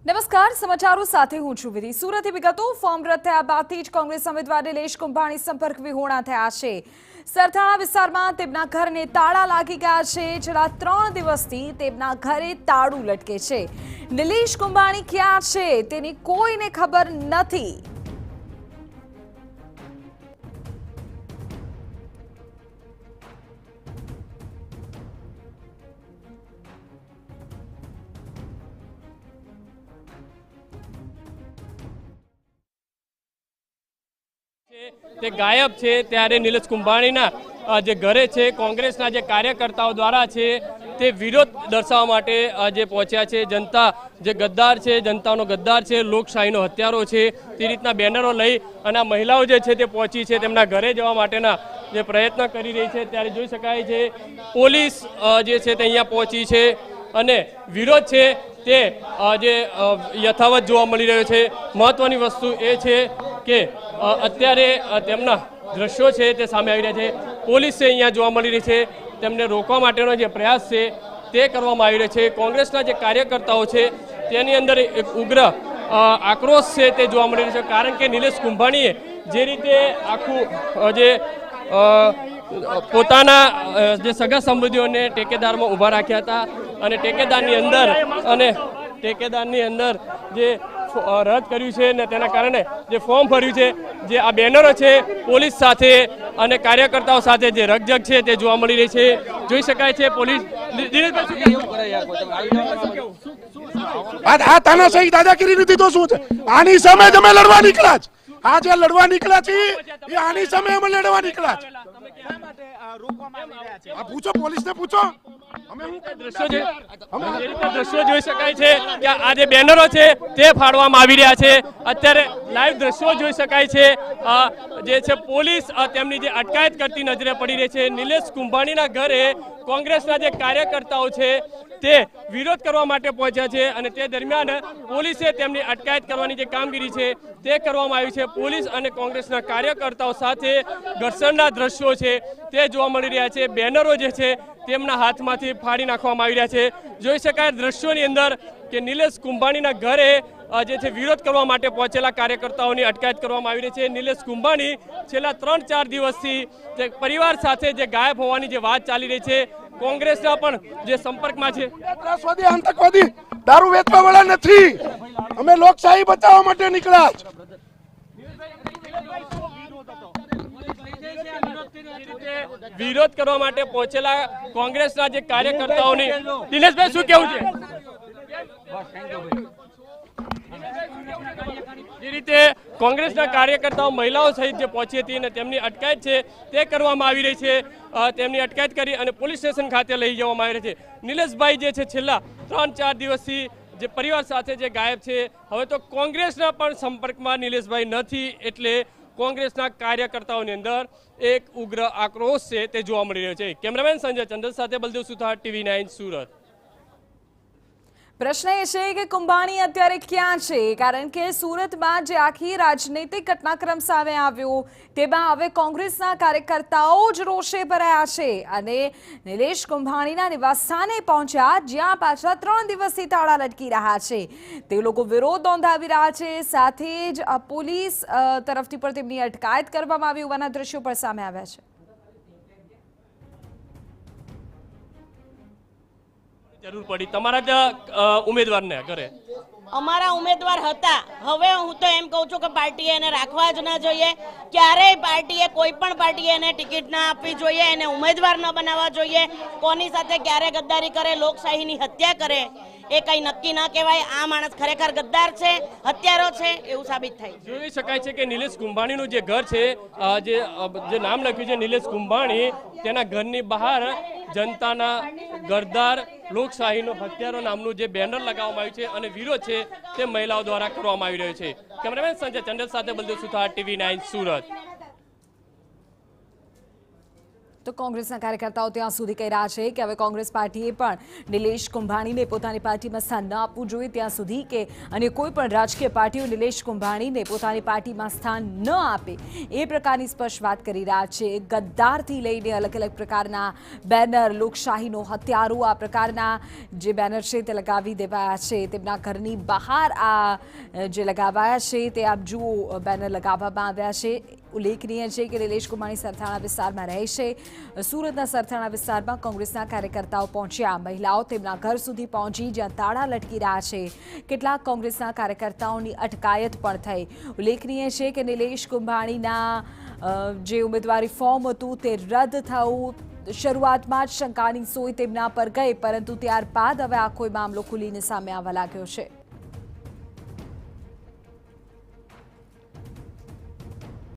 નમસ્કાર, સમાચારો સાથે હું છું વિધિ। સુરતથી વિગતો। ફોર્મ રદ થયા બાદથી જ કોંગ્રેસ ઉમેદવાર નિલેશ કુંભાણી સંપર્ક વિહોણા થયા છે। સરથાણા વિસ્તારમાં તેમના ઘરને તાળા લાગી ગયા છે। છેલ્લા 3 દિવસથી તેમના ઘરે તાળું લટકે છે। નિલેશ કુંભાણી ક્યાં છે તેની કોઈને ખબર નથી। તે ગાયબ છે ત્યારે નિલેશ કુંભાણીના જે ઘરે છે કોંગ્રેસના જે કાર્યકર્તાઓ દ્વારા છે તે વિરોધ દર્શાવવા માટે જે પહોંચ્યા છે। જનતા જે ગદ્દાર છે, જનતાનો ગદ્દાર છે, લોકશાહીનો હત્યારો છે, તે રીતના બેનરો લઈ અને આ મહિલાઓ જે છે તે પહોંચી છે તેમના ઘરે જવા માટેના જે પ્રયત્ન કરી રહી છે। ત્યારે જોઈ શકાય છે પોલીસ જે છે તે અહીંયા પહોંચી છે અને વિરોધ છે તે જે યથાવત જોવા મળી રહ્યો છે। મહત્વની વસ્તુ એ છે કે અત્યારે તેમના દ્રશ્યો છે તે સામે આવી રહ્યા છે। પોલીસ છે અહીંયા જોવા મળી રહી છે, તેમને રોકવા માટેનો જે પ્રયાસ છે તે કરવામાં આવી રહ્યો છે। કોંગ્રેસના જે કાર્યકર્તાઓ છે તેની અંદર એક ઉગ્ર આક્રોશ છે તે જોવા મળી રહ્યો છે, કારણ કે નિલેશ કુંભાણીએ જે રીતે આખું જે પોતાના જે સગા સંબંધીઓને ટેકેદારમાં ઊભા રાખ્યા હતા અને ટેકેદારની અંદર જે રદ કર્યું છે ને તેના કારણે જે ફોર્મ ભર્યું છે, જે આ બેનરો છે પોલીસ સાથે અને કાર્યકર્તાઓ સાથે જે રકઝક છે તે જોવા મળી રહી છે। જોઈ શકાય છે પોલીસ આ તાનાશાહી દાદાગીરી નથી તો શું છે? આની સામે જ અમે લડવા નીકળ્યા છે। આ જે લડવા નીકળ્યા છે એ આની સામે અમે લડવા નીકળ્યા છે। આ પૂછો, પોલીસને પૂછો। દ્રશ્યો જોઈ શકાય છે કે આ જે બેનરો છે તે ફાડવામાં આવી રહ્યા છે। અત્યારે લાઈવ દ્રશ્યો જોઈ શકાય છે, જે છે પોલીસ તેમની જે અટકાયત કરતી નજરે પડી રહી છે। નિલેશ કુંભાણીના ઘરે કોંગ્રેસના જે કાર્યકર્તાઓ છે તે વિરોધ કરવા માટે પહોંચ્યા છે અને તે દરમિયાન પોલીસે તેમની અટકાયત કરવાની જે કામગીરી છે તે કરવામાં આવી છે। પોલીસ અને કોંગ્રેસના કાર્યકર્તાઓ સાથે ઘર્ષણના દ્રશ્યો છે તે જોવા મળી રહ્યા છે। બેનરો જે છે તેમના હાથમાંથી ફાડી નાખવામાં આવી રહ્યા છે। જોઈ શકાય દ્રશ્યોની અંદર કે નિલેશ કુંભાણીના ઘરે જે છે વિરોધ કરવા માટે પહોંચેલા કાર્યકર્તાઓની અટકાયત કરવામાં આવી રહી છે। નિલેશ કુંભાણી છેલ્લા 3-4 દિવસથી જે પરિવાર સાથે જે ગાયબ હોવાની જે વાત ચાલી રહી છે, કોંગ્રેસના પણ જે સંપર્કમાં છે। ત્રાસવાદી, આતંકવાદી, દારૂ વેચવા વાળા નથી, અમે લોકશાહી બચાવવા માટે નીકળ્યા છે। વિરોધ કરવા માટે પહોંચેલા કોંગ્રેસના જે કાર્યકર્તાઓની દિનેશભાઈ શું કેવું છે? જે રીતે કોંગ્રેસના કાર્યકર્તાઓ મહિલાઓ સહિત જે પહોંચી હતી અને તેમની અટકાયત છે તે કરવામાં આવી રહી છે। તેમની અટકાયત કરી અને પોલીસ સ્ટેશન ખાતે લઈ જવામાં આવી રહી છે। નિલેશભાઈ જે છે છેલ્લા 3-4 દિવસથી જે પરિવાર સાથે જે ગાયબ છે, હવે તો કોંગ્રેસના પણ સંપર્કમાં નિલેશભાઈ નથી, એટલે કોંગ્રેસના કાર્યકર્તાઓની અંદર એક ઉગ્ર આક્રોશ છે તે જોવા મળી રહ્યો છે। કેમેરામેન સંજય ચંદ્ર સાથે બલદેવ સુથાર, TV9 સુરત। પ્રશ્ન એ છે કે કુંભાણી અત્યારે ક્યાં છે, કારણ કે સુરતમાં જે આખી રાજનૈતિક ઘટનાક્રમ સામે આવ્યો તેમાં હવે કોંગ્રેસના કાર્યકર્તાઓ જ રોષે ભરાયા છે અને નિલેશ કુંભાણીના નિવાસસ્થાને પહોંચ્યા, જ્યાં પાછલા 3 દિવસથી તાળા લટકી રહ્યા છે। તે લોકો વિરોધ નોંધાવી રહ્યા છે, સાથે જ પોલીસ તરફથી પણ તેમની અટકાયત કરવામાં આવી હોવાના દ્રશ્યો પણ સામે આવ્યા છે। જરૂર પડી તમારા જ ઉમેદવારને ઘરે? અમારા ઉમેદવાર હતા, હવે હું તો એમ કહું છું કે પાર્ટીએ એને રાખવા જ ન જોઈએ। ક્યારેય પાર્ટીએ, કોઈ પણ પાર્ટીએ એને ટિકિટ ના આપવી જોઈએ, એને ઉમેદવાર ન બનાવવા જોઈએ। કોની સાથે ક્યારે ગદ્દારી કરે, લોકશાહીની હત્યા કરે, એ કંઈ નક્કી ન કહેવાય। આ માણસ ખરેખર ગદ્દાર છે, હત્યારો છે એવું સાબિત થાય। જોઈ શકાય છે કે નિલેશ કુંભાણીનું જે ઘર છે, જે નામ લખ્યું છે નિલેશ કુંભાણી, તેના ઘરની બહાર જનતાના ગદ્દાર, લોકશાહીનો હત્યારો નામનું જે બેનર લગાવવામાં આવ્યું છે અને વિરોધ છે તે મહિલાઓ દ્વારા કરવામાં આવી રહ્યો છે। કેમેરામેન સંજય ચંડલ સાથે બલદેવ સુથાર, TV9 સુરત। તો કોંગ્રેસના કાર્યકર્તાઓ ત્યાં સુધી કહી રહ્યા છે કે હવે કોંગ્રેસ પાર્ટીએ પણ નિલેશ કુંભાણીને પોતાની પાર્ટીમાં સ્થાન ન આપવું જોઈએ ત્યાં સુધી કે અને કોઈ પણ રાજકીય પાર્ટીઓ નિલેશ કુંભાણીને પોતાની પાર્ટીમાં સ્થાન ન આપે એ પ્રકારની સ્પષ્ટ વાત કરી રહ્યા છે. ગદ્દારથી લઈને અલગ અલગ પ્રકારના બેનર, લોકશાહીનો હત્યારો, આ પ્રકારના જે બેનર છે તે લગાવી દેવાયા છે. તેમના ઘરની બહાર આ જે લગાવાયા છે તે આપ જુઓ, બેનર લગાવવામાં આવ્યા છે. ઉલ્લેખનીય છે કે નિલેશ કુંભાણી સરથાણા વિસ્તારમાં રહે છે. સુરતના સરથાણા વિસ્તારમાં કોંગ્રેસના કાર્યકર્તાઓ પહોંચ્યા. મહિલાઓ તેમના ઘર સુધી પહોંચી જ્યાં તાળા લટકી રહ્યા છે. કેટલાક કોંગ્રેસના કાર્યકર્તાઓની અટકાયત પણ થઈ. ઉલ્લેખનીય છે કે નિલેશ કુંભાણીના જે ઉમેદવારી ફોર્મ હતું તે રદ થયું. શરૂઆતમાં જ શંકાની સોય તેમના પર ગઈ, પરંતુ ત્યારબાદ હવે આખો મામલો ખુલીને સામે આવવા લાગ્યો છે.